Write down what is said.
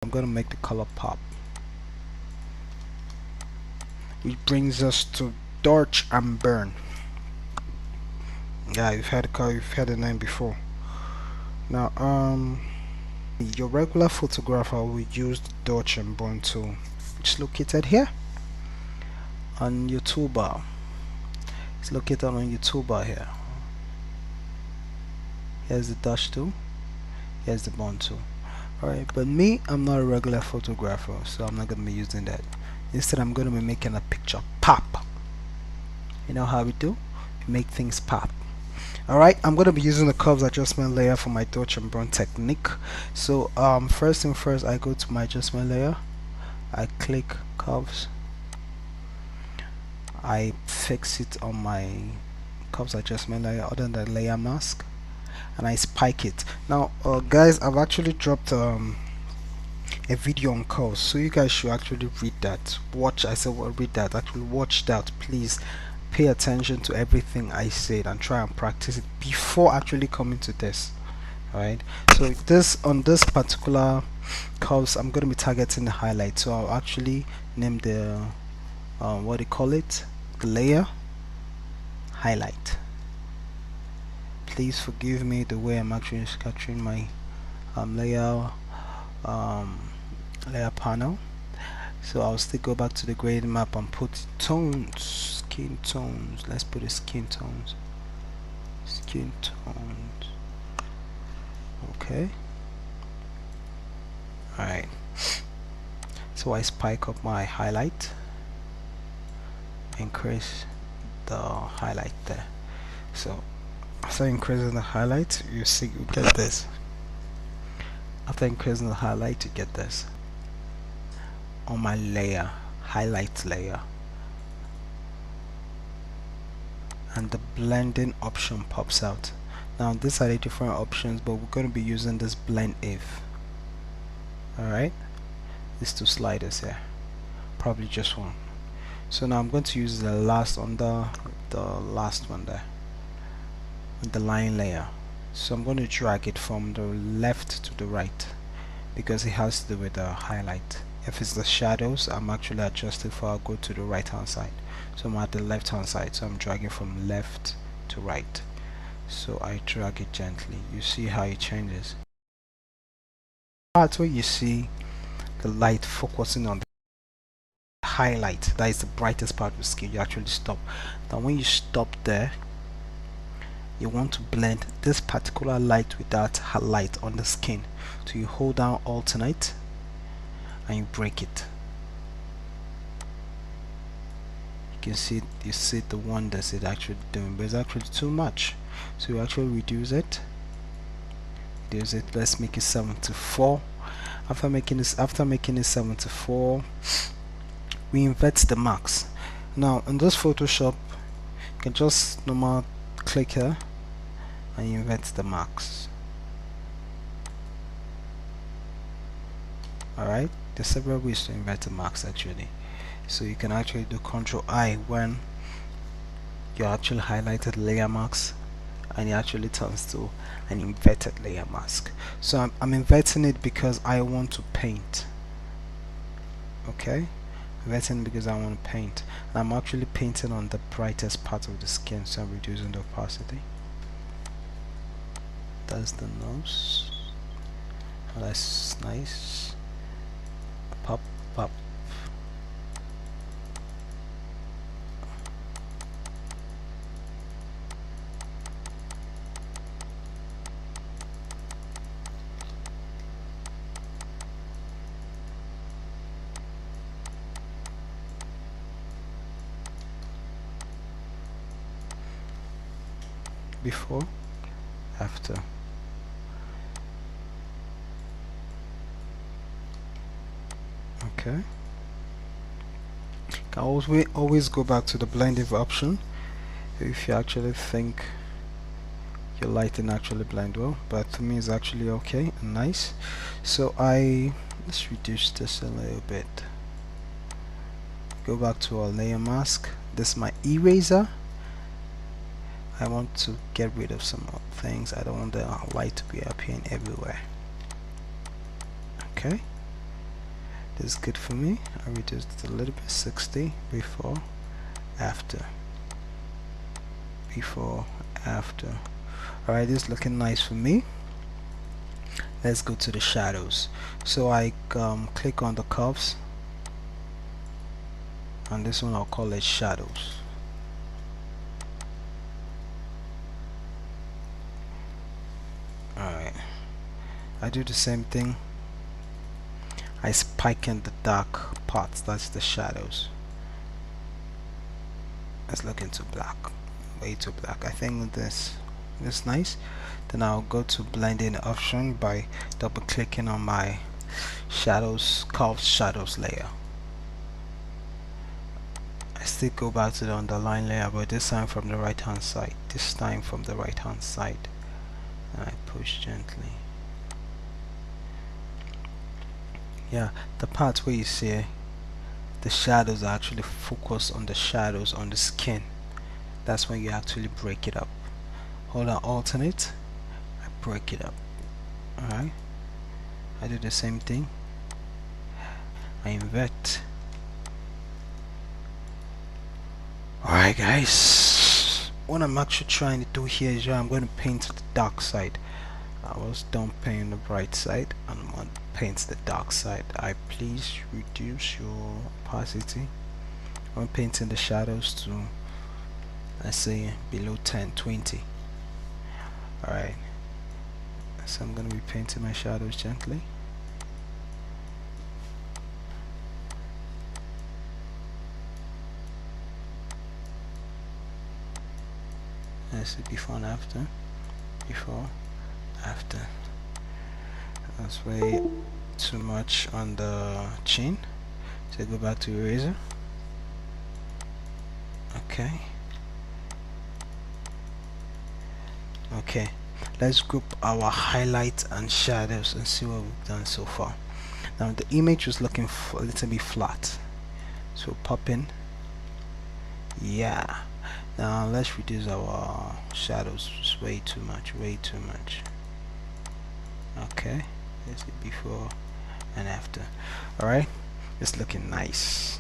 I'm going to make the color pop, which brings us to Dodge and Burn. Yeah, you've heard the name before. Now, your regular photographer will use the Dodge and Burn tool, which is located here on your toolbar. It's located on your toolbar here. Here's the Dodge tool. Here's the Burn tool. Alright, but me, I'm not a regular photographer, so I'm not going to be using that. Instead, I'm going to be making a picture pop. You know how we do? We make things pop. Alright, I'm going to be using the curves adjustment layer for my Dodge and Burn technique. So first thing first, I go to my adjustment layer, I click curves, I fix it on my curves adjustment layer other than the layer mask, and I spike it. Now guys, I've actually dropped a video on curves, so you guys should actually read that. Read that, actually watch that. Please pay attention to everything I said and try and practice it before actually coming to this. Alright, so on this particular curves, I'm going to be targeting the highlight, so I'll actually name the what do you call it, the layer highlight. Please forgive me the way I'm actually capturing my layer panel. So I'll still go back to the grading map and put tones, skin tones. Let's put the skin tones. Okay. Alright. So I spike up my highlight, increase the highlight there. So after increasing the highlight, you get this. After increasing the highlight, you get this on my layer, highlight layer, and the blending option pops out. Now these are the different options, but we're going to be using this blend if. Alright, these two sliders here, probably just one. So now I'm going to use the last on the last one there, the line layer. So I'm going to drag it from the left to the right because it has to do with the highlight. If it's the shadows, I'm actually adjusting for, I'll go to the right hand side. So I'm at the left hand side, so I'm dragging from left to right. So I drag it gently. You see how it changes. Part where you see the light focusing on the highlight, that is the brightest part of the skin, you actually stop. Now when you stop there, you want to blend this particular light with that light on the skin. So you hold down alternate and you break it. You see the wonders it's actually doing, but it's actually too much. So you actually reduce it. Let's make it 74. After making it 74, we invert the marks. Now in this Photoshop, you can just normal click here and invert the marks. Alright, there's several ways to invert the marks actually. So you can actually do Ctrl I when you actually highlighted layer marks, and it actually turns to an inverted layer mask. So I'm inverting it because I want to paint. Okay, inverting because I want to paint, and I'm actually painting on the brightest part of the skin, so I'm reducing the opacity. That's the nose. Oh, that's nice. Pop. Before, after. Okay. Can always go back to the blending option if you actually think your lighting actually blend well, but to me it's actually okay and nice. So let's reduce this a little bit. Go back to our layer mask. This is my eraser. I want to get rid of some things. I don't want the light to be appearing everywhere. Okay, is good for me. I reduced it a little bit, 60, before, after, before, after. Alright, this is looking nice for me. Let's go to the shadows. So I click on the curves, and this one I'll call it shadows. Alright, I do the same thing. I spike in the dark parts, that's the shadows. Let's look into black, way too black. I think this is nice. Then I'll go to blending option by double clicking on my shadows, curved shadows layer. I still go back to the underline layer, but this time from the right hand side. This time from the right hand side. And I push gently. Yeah, the part where you see the shadows are actually focused on the shadows on the skin. That's when you actually break it up. Hold on alternate, I break it up. Alright, I do the same thing. I invert. Alright guys, what I'm actually trying to do here is I'm going to paint the dark side. I was done painting the bright side and I'm going to paint the dark side. I please reduce your opacity. I'm painting the shadows to, let's say, below 10, 20. Alright, so I'm going to be painting my shadows gently. Let's see, before and after. Before, after. That's way too much on the chin. So go back to eraser. Okay. Okay, let's group our highlights and shadows and see what we've done so far. Now the image was looking a little bit flat, so pop in. Yeah, now let's reduce our shadows. It's way too much, way too much. Okay, let's see before and after. Alright, it's looking nice.